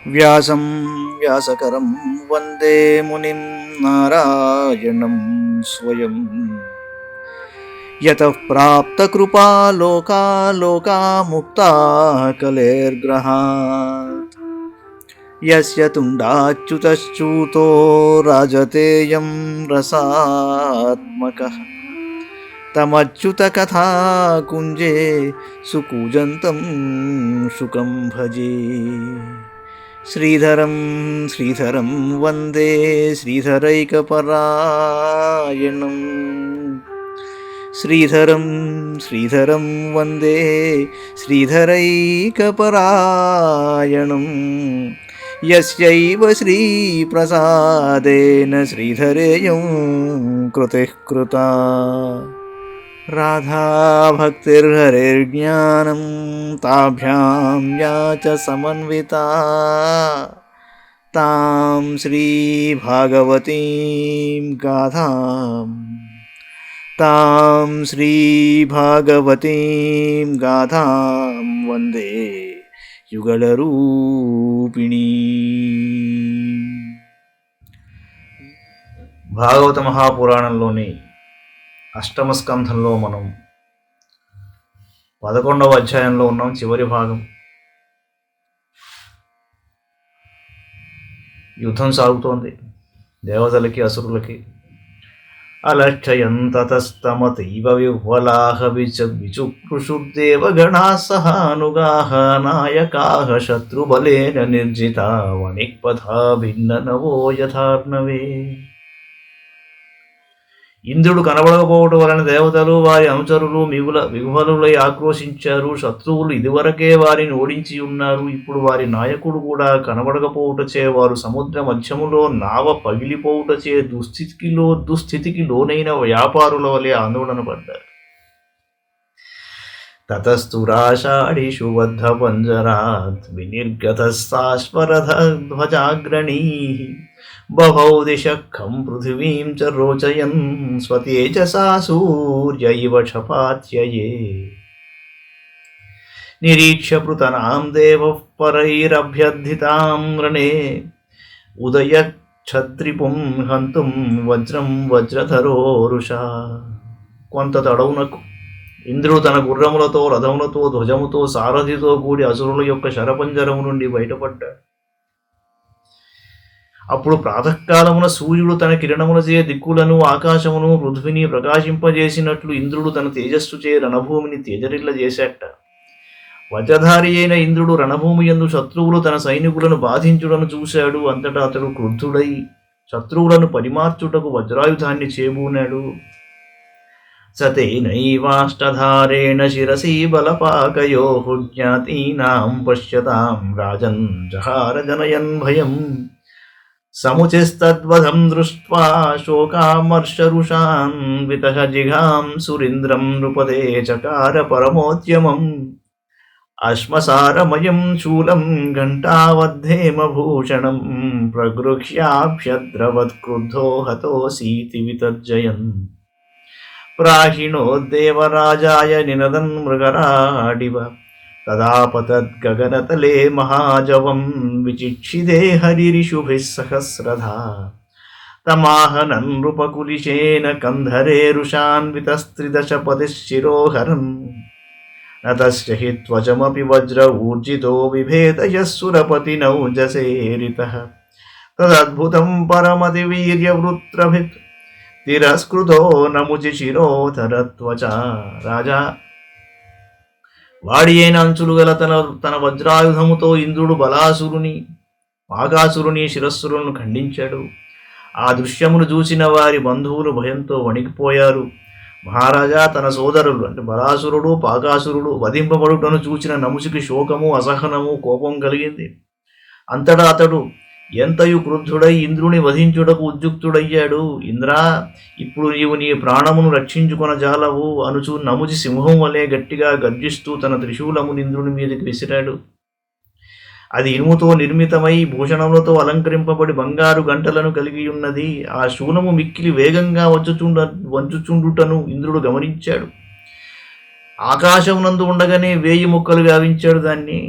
వ్యాసం వ్యాసకరం వందే మునిం నారాయణం స్వయం. యతః ప్రాప్తకృపా లోకా లోకా ముక్తా కలేర్గ్రహాత్. యస్య తుండాచ్యుతశ్చ్యుతో రాజతేయం రసాత్మకః. తమచ్యుతకథా కుంజే సుకూజంతం శుకం భజే. శ్రీధరం శ్రీధరం వందే శ్రీధరైకపరాయణం. శ్రీధరం శ్రీధరం వందే శ్రీధరైకపరాయణం. యస్యైవ శ్రీప్రసాదేన శ్రీధరేయం కృతిః కృతా. రాధాభక్తిర్హరిర్జ్ఞానం తాభ్యాం యా చ సమన్వితా. తాం శ్రీభాగవతీం గాథాం వందే యుగళరూపిణీ. భాగవత మహాపురాణంలోని అష్టమ స్కంధంలో మనం 11వ అధ్యాయంలో ఉన్నాం. చివరి భాగం. యుద్ధం సాగుతోంది దేవతలకి అసురులకి. అలక్షయంతస్తమతైవ విహ్వలాహ విచుకృషుర్దేవగణాః సహానుగాః నాయకాః శత్రుబలేన నిర్జితా వణిక్పథా భిన్ననవో యథార్ణవే. ఇంద్రుడు కనబడకపోవటం వలన దేవతలు వారి అనుచరులు విహ్వలులై ఆక్రోశించారు. శత్రువులు ఇదివరకే వారిని ఓడించి ఉన్నారు. ఇప్పుడు వారి నాయకుడు కూడా కనబడకపోవటచే వారు సముద్ర మధ్యములో నావ పగిలిపోవుటచే దుస్థితికి లోనైన వ్యాపారుల వలె ఆందోళన పడ్డారు. తతస్తురాషాఢిషు బద్ధ పంజరాత్ వినిర్గతస్తాశ్వరధ్వజాగ్రణీః. బభౌ దిశఖం పృథివీం చ రోచయన్ స్వతేజసా సూర్య ఇవ క్షపాత్యయే. నిరీక్ష్య పృతనాం దేవః పరైరభ్యర్థితాం రణే ఉదయఛత్రిపుం హంతుం వజ్రం వజ్రధరోరుషా. కొంత తడవునకు ఇంద్రుడు తన గుర్రములతో రథములతో ధ్వజముతో సారథితో కూడి అసురుల యొక్క శరపంజరము నుండి బయటపడ్డాడు. అప్పుడు ప్రాతకాలమున సూర్యుడు తన కిరణములచే దిక్కులను ఆకాశమును పృథ్విని ప్రకాశింపజేసినట్లు ఇంద్రుడు తన తేజస్సుచే రణభూమిని తేజరిల్ల చేశాట. వజ్రధారి అయిన ఇంద్రుడు రణభూమి యందు శత్రువులు తన సైనికులను బాధించుటను చూశాడు. అంతటా అతడు క్రుద్ధుడై శత్రువులను పరిమార్చుటకు వజ్రాయుధాన్ని చేబూనాడు. సతేనైవాష్టధారేణ శిరసి బలపాకయోః జ్ఞాతీనాం పశ్యతాం రాజన్ జహార జనయన్ భయం. సముచిస్తద్వధం దృష్ట్వా శోకామర్షరుషాన్వితః జిఘాం సురీంద్రం నృపదే చకార పరమోద్యమం. అశ్మసారమయం శూలం ఘంటావద్ధేమభూషణం ప్రగృహ్యాభ్యద్రవత్క్రుద్ధో హతోऽసీతి వితర్జయన్. ప్రాహిణోద్దేవరాజాయ నినదన్ మృగరాడివ తదాపతద్గగనతలే మహాజవం విచిక్షిదే హరిరిషుభిः సహస్రధా. తమాహనన్ నృపకులిశేన కంధరేరుషాన్వితస్త్రిదశపతిశ్చిరోహరన్. నతశ్చ హి త్వచమపి వజ్ర ఊర్జితో బిభేదయః సురపతినౌజసేరితః. తదద్భుతం పరమతివీర్యవృత్రభిత్ తిరస్కృతో నముచి శిరోధరత్వచ. రాజా, వాడి అయిన అంచులు గల తన వజ్రాయుధముతో ఇంద్రుడు బలాసురుని పాకాసురుని శిరస్సులను ఖండించాడు. ఆ దృశ్యమును చూసిన వారి బంధువులు భయంతో వణికిపోయారు. మహారాజా, తన సోదరులు అంటే బలాసురుడు పాకాసురుడు వధింపబడుటను చూచిన నముచికి శోకము అసహనము కోపం కలిగింది. అంతటా అతడు ఎంతయు క్రుద్ధుడై ఇంద్రుని వధించుటకు ఉద్యుక్తుడయ్యాడు. ఇంద్రా, ఇప్పుడు నీవు నీ ప్రాణమును రక్షించుకొనజాలవు అనుచు నముచి సింహం వలె గట్టిగా గర్జిస్తూ తన త్రిశూలమును ఇంద్రుని మీదకి విసిరాడు. అది ఇనుముతో నిర్మితమై భూషణములతో అలంకరింపబడి బంగారు గంటలను కలిగి ఉన్నది. ఆ శూలము మిక్కిలి వేగంగా వంచుచుండుటను ఇంద్రుడు గమనించాడు. ఆకాశమునందు ఉండగానే 1000 ముక్కలు గావించాడు దాన్ని.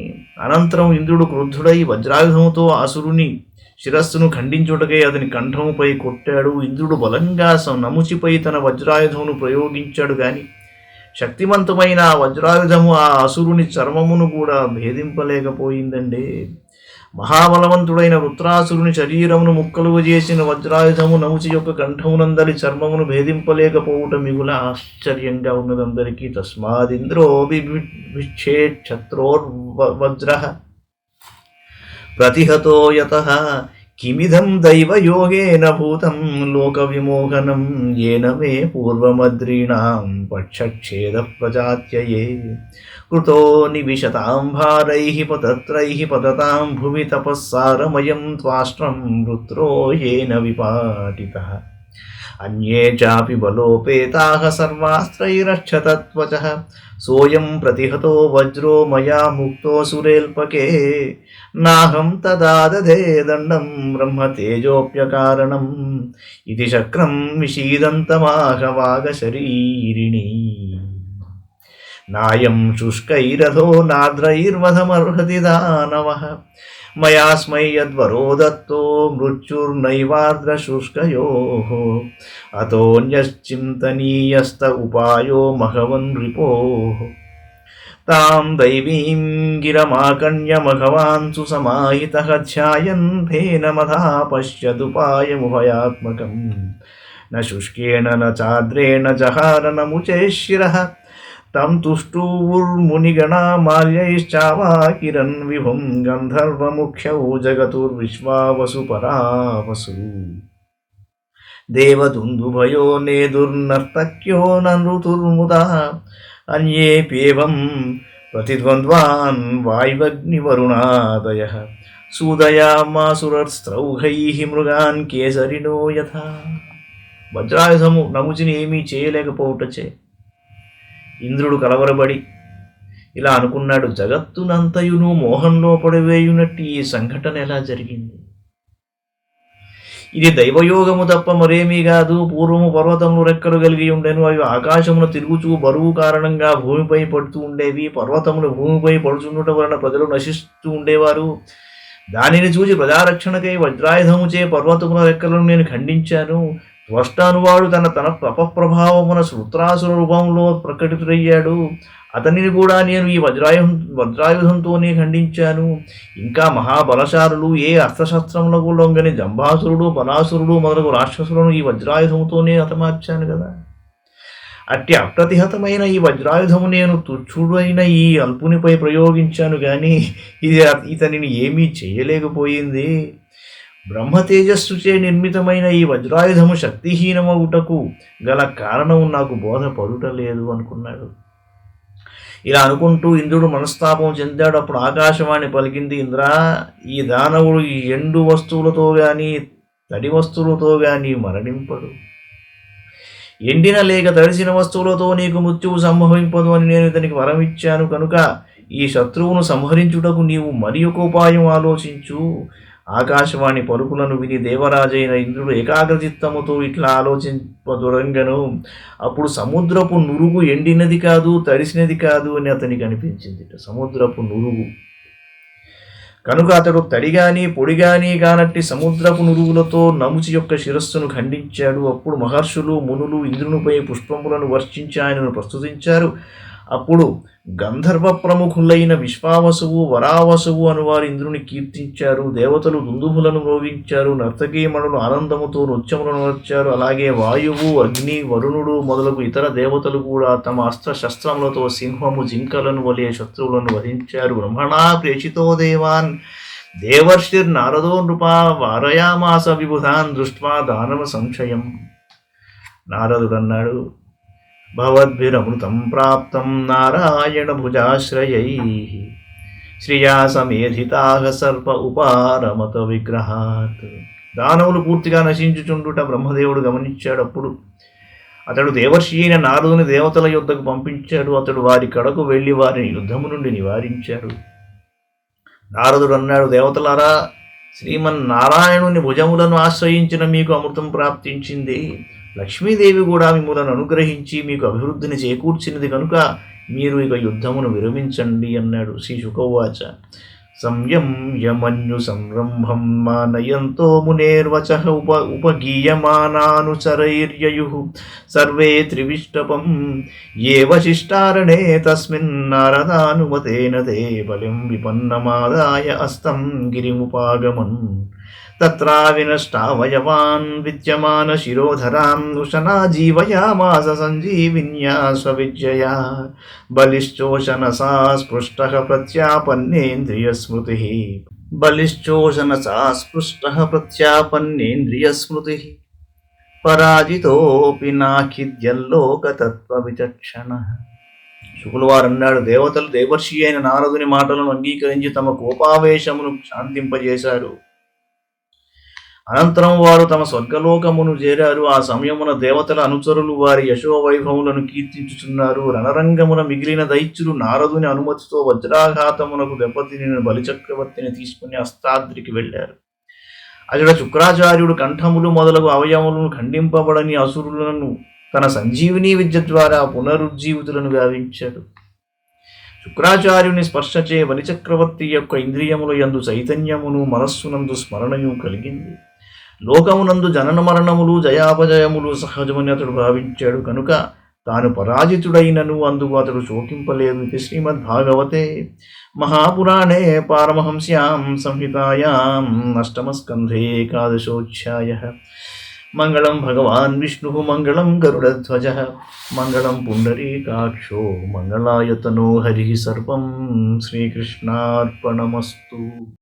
అనంతరం ఇంద్రుడు క్రుద్ధుడై వజ్రాయుధముతో అసురుని శిరస్సును ఖండించుటకై అతని కంఠముపై కొట్టాడు. ఇంద్రుడు బలంగా నముచిపై తన వజ్రాయుధమును ప్రయోగించాడు గాని శక్తివంతమైన ఆ వజ్రాయుధము ఆ అసురుని చర్మమును కూడా భేదింపలేకపోయిందండి. మహాబలవంతుడైన వృత్రాసురుని శరీరమును ముక్కలుగా చేసిన వజ్రాయుధము నముచి యొక్క కంఠమునందరి చర్మమును భేదింపలేకపోవుట మిగుల ఆశ్చర్యంగా ఉన్నదందరికీ. తస్మాదింద్రో బిభేక్షత్రోర్వజ్ర ప్రతిహతో యతః కిమిదం దైవయోగేన భూతం లోక విమోహనం ఏన మే పూర్వమద్రీణాం పక్షచ్ఛేద ప్రజాత్యయే కృతో నివిశతాం భారైః పతత్రైః పతతాం భువి తపస్సారమయం త్వాష్ట్రం వృత్రో येन విపాటితః అన్యే చాపి బలోపేతాః సర్వాస్త్రైరక్షతత్వచః సోయం ప్రతిహతో వజ్రో మయా ముక్తోऽసురేల్పకే నాహం తదా దధే దండం బ్రహ్మ తేజోప్యకారణం ఇది చక్రం విషీదంతమాహవాగశరీరిణి నాయం శుష్కైరథో నాద్రైర్వధమర్హతి దానవః మయాస్మై యద్వరో దత్తో మృత్యుర్నైవాద్రశుష్కయోః అతోన్యశ్చింతనీయస్త ఉపాయో మఘవన్ రిపోః తాం దైవీం గిరమాకణ్య మఘవాన్ సుసమాహితః ధ్యాయన్ ఫేనమథా పశ్యదుపాయముభయాత్మకం న శుష్కేణ న చాద్రేణ జహార నముచే శిరః తం తుష్టూర్మునిగణా మాల్యైశ్చావాకిరన్ విభుం గంధర్వముఖ్యౌ జగతుర్విశ్వావసు పరావసు దేవదుందుభయో నేదుర్నర్తక్యో నృతుర్ముదా అన్యేప్యేవం ప్రతిద్వంద్వాన్ వాయువగ్నివరుణాదయః సూదయామాసురస్త్రౌఘైః మృగాన్ కేసరినో యథా. వజ్రాయుధము నముచిని ఏమీ చేయలేకపోవటచే ఇంద్రుడు కలవరబడి ఇలా అనుకున్నాడు, జగత్తునంతయును మోహంలో పడివేయునట్టు ఈ సంఘటన ఎలా జరిగింది? ఇది దైవయోగము తప్ప మరేమీ కాదు. పూర్వము పర్వతములు రెక్కలు కలిగి ఉండెను. అవి ఆకాశమును తిరుగుచూ బరువు కారణంగా భూమిపై పడుతూ ఉండేవి. పర్వతములు భూమిపై పడుచుండుట వలన ప్రజలు నశిస్తూ ఉండేవారు. దానిని చూసి ప్రజారక్షణకై వజ్రాయుధముచే పర్వతముల రెక్కలను నేను ఖండించాను. త్వష్టానువాడు తన తపఃప్రభావమున వృత్రాసుర రూపంలో ప్రకటితుడయ్యాడు. అతనిని కూడా నేను ఈ వజ్రాయుధంతోనే ఖండించాను. ఇంకా మహాబలశాలులు ఏ అస్త్రశస్త్రములకు లొంగని జంబాసురుడు బలాసురుడు మొదలగు రాక్షసులను ఈ వజ్రాయుధముతోనే హతమార్చాను కదా. అట్టి అప్రతిహతమైన ఈ వజ్రాయుధము నేను తుచ్చుడైన ఈ అల్పునిపై ప్రయోగించాను గాని ఇది ఇతనిని ఏమీ చేయలేకపోయింది. బ్రహ్మ తేజస్సుచే నిర్మితమైన ఈ వజ్రాయుధము శక్తిహీనమవుటకు గల కారణం నాకు బోధపడుటలేదు అనుకున్నాడు. ఇలా అనుకుంటూ ఇంద్రుడు మనస్తాపం చెందాడు. అప్పుడు ఆకాశవాణి పలికింది, ఇంద్రా, ఈ దానవుడు ఈ ఎండు వస్తువులతో గాని తడి వస్తువులతో గాని మరణింపడు. ఎండిన లేక తడిసిన వస్తువులతో నీకు మృత్యువు సంభవింపదు అని నేను ఇతనికి వరం ఇచ్చాను కనుక ఈ శత్రువును సంహరించుటకు నీవు మరి ఒక ఉపాయం ఆలోచించు. ఆకాశవాణి పలుకులను విని దేవరాజైన ఇంద్రుడు ఏకాగ్రచిత్తముతో ఇట్లా ఆలోచింపదొరంగను. అప్పుడు సముద్రపు నురుగు ఎండినది కాదు తడిసినది కాదు అని అతనికి అనిపించింది. సముద్రపు నురుగు కనుక అతడు తడిగాని పొడిగాని కానట్టి సముద్రపు నురుగులతో నముచి యొక్క శిరస్సును ఖండించాడు. అప్పుడు మహర్షులు మునులు ఇంద్రునిపై పుష్పములను వర్షించి ఆయనను ప్రస్తుతించారు. అప్పుడు గంధర్వ ప్రముఖులైన విశ్వావసువు వరావసువు అనువారు ఇంద్రుని కీర్తించారు. దేవతలు దుందుభులను మ్రోగించారు. నర్తకీమణులు ఆనందముతో నృత్యములను నర్చారు. అలాగే వాయువు అగ్ని వరుణుడు మొదలగు ఇతర దేవతలు కూడా తమ అస్త్రశస్త్రములతో సింహము జింకలను వలె శత్రువులను వధించారు. బ్రహ్మణా ప్రేషితో దేవాన్ దేవర్షిర్నారదో నృపా వారయామాస విబుధాన్ దృష్ట్వా దానవ సంశయం. నారదుడన్నాడు, భవద్భిరమృతం ప్రాప్తం నారాయణ భుజాశ్రయైః శ్రియా సమేధితాః సర్ప ఉపారమత విగ్రహాత్. దానవులు పూర్తిగా నశించుచుండుట బ్రహ్మదేవుడు గమనించాడు. అప్పుడు అతడు దేవర్షి అయిన నారదుని దేవతల యుద్ధకు పంపించాడు. అతడు వారి కడకు వెళ్లి వారిని యుద్ధము నుండి నివారించాడు. నారదుడు అన్నాడు, దేవతలారా, శ్రీమన్నారాయణుని భుజములను ఆశ్రయించిన మీకు అమృతం ప్రాప్తించింది. లక్ష్మీదేవి కూడా మిమ్మలను అనుగ్రహించి మీకు అభివృద్ధిని చేకూర్చినది కనుక మీరు ఇక యుద్ధమును విరమించండి అన్నాడు. శ్రీ శుకౌవాచ. సంయమ్యమన్యు సంరంభం మానయంతో మునేర్వచః ఉపగీయమానానుచరైర్యయుః సర్వే త్రివిష్టపం ఏ వశిష్టారణే తస్మిన్ నారదానుమతేన తే బలిం విపన్నమాదాయ అస్తం గిరిముపాగమన్ తత్రావినష్టావయవాన్ విద్యమాన శిరోధరాం నుషనా జీవయామాస సంజీవిన్యా స్వవిద్యయా బలిశ్చోషనసా స్పృష్టః ప్రత్యాపన్నేంద్రియస్మృతిః బలిశ్చోషనసా స్పృష్టః ప్రత్యాపన్నేంద్రియస్మృతిః పరాజితోపి నాఖిద్యల్లోకతత్వవిచక్షణః. శుకులు వారన్నాడు, దేవతలు దేవర్షి అయిన నారదుని మాటలను అంగీకరించి తమ కోపావేశమును శాంతింపజేశారు. అనంతరం వారు తమ స్వర్గలోకమును చేరారు. ఆ సమయమున దేవతల అనుచరులు వారి యశోవైభవములను కీర్తించుచున్నారు. రణరంగమున మిగిలిన దైత్యులు నారదుని అనుమతితో వజ్రాఘాతమునకు దెబ్బతిని బలిచక్రవర్తిని తీసుకుని అస్తాద్రికి వెళ్ళారు. అక్కడ శుక్రాచార్యుడు కంఠములు మొదలగు అవయవములను ఖండింపబడని అసురులను తన సంజీవిని విద్య ద్వారా పునరుజ్జీవితులను గావించాడు. శుక్రాచార్యుని స్పర్శచే బలిచక్రవర్తి యొక్క ఇంద్రియముల యందు చైతన్యమును మనస్సునందు స్మరణయు కలిగింది. లోకమునందు జనన మరణములు జయాపజయములు సహజమని అతడు భావించాడు కనుక తాను పరాజితుడైనను అందుకు అతడు శోకింపలేదు. ఇది శ్రీమద్భాగవతే మహాపురాణే పారమహంస్యాం సంహితాయాం అష్టమస్కంధే ఏకాదశోధ్యాయః. మంగళం భగవాన్ విష్ణు మంగళం గరుడధ్వజ మంగళం పుండరీకాక్షో మంగళాయతనో హరి. సర్వం శ్రీకృష్ణార్పణమస్తు.